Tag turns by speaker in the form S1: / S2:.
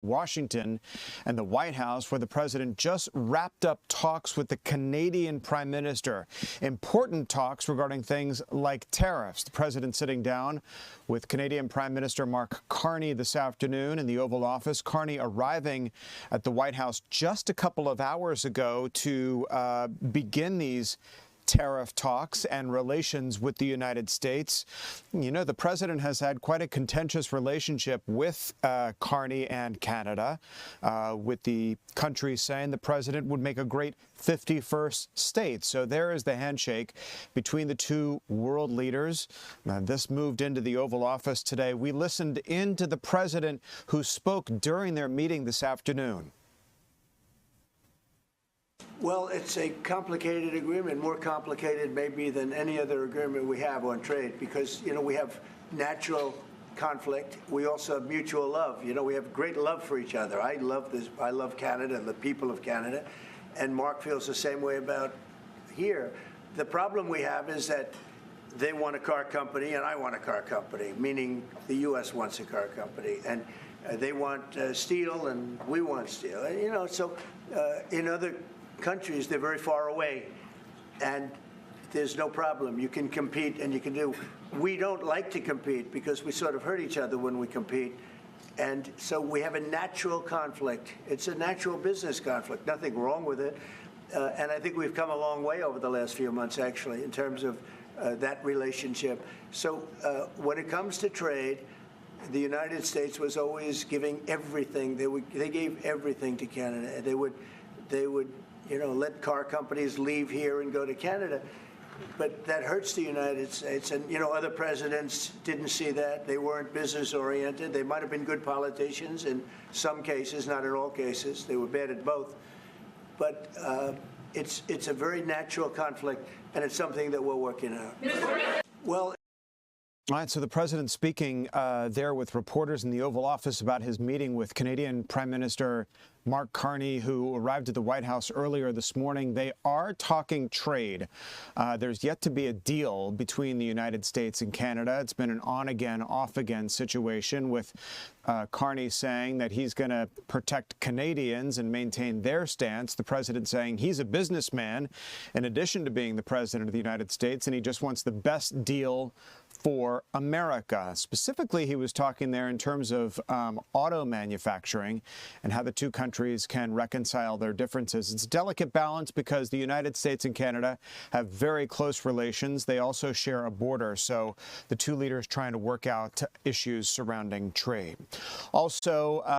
S1: Washington and the White House, where the president just wrapped up talks with the Canadian Prime Minister. Important talks regarding things like tariffs. The president sitting down with Canadian Prime Minister Mark Carney this afternoon in the Oval Office. Carney arriving at the White House just a couple of hours ago to begin these tariff talks and relations with the United States. You know, the president has had quite a contentious relationship with Carney and Canada, with the country saying the president would make a great 51st state. So there is the handshake between the two world leaders. This moved into the Oval Office today. We listened in to the president, who spoke during their meeting this afternoon.
S2: Well, it's a complicated agreement, more complicated maybe than any other agreement we have on trade, because, you know, we have natural conflict. We also have mutual love. You know, we have great love for each other. I love this. I love Canada and the people of Canada. And Mark feels the same way about here. The problem we have is that they want a car company and I want a car company, meaning the U.S. wants a car company. And they want steel and we want steel. And, you know, so in other countries, they're very far away, and there's no problem. You can compete and you can do. We don't like to compete because we sort of hurt each other when we compete, and so we have a natural conflict. It's a natural business conflict, nothing wrong with it, and I think we've come a long way over the last few months, actually, in terms of that relationship. So when it comes to trade, the United States was always giving everything. They gave everything to Canada. They would you know, let car companies leave here and go to Canada. But that hurts the United States. And, you know, other presidents didn't see that. They weren't business-oriented. They might have been good politicians in some cases, not in all cases. They were bad at both. But it's a very natural conflict, and it's something that we're working out. Well,
S1: all right, so the president speaking there with reporters in the Oval Office about his meeting with Canadian Prime Minister Mark Carney, who arrived at the White House earlier this morning. They are talking trade. There's yet to be a deal between the United States and Canada. It's been an on-again, off-again situation, with Carney saying that he's going to protect Canadians and maintain their stance. The president saying he's a businessman in addition to being the president of the United States, and he just wants the best deal for America. Specifically, he was talking there in terms of auto manufacturing and how the two countries can reconcile their differences. It's a delicate balance because the United States and Canada have very close relations. They also share a border, so the two leaders trying to work out issues surrounding trade. Also,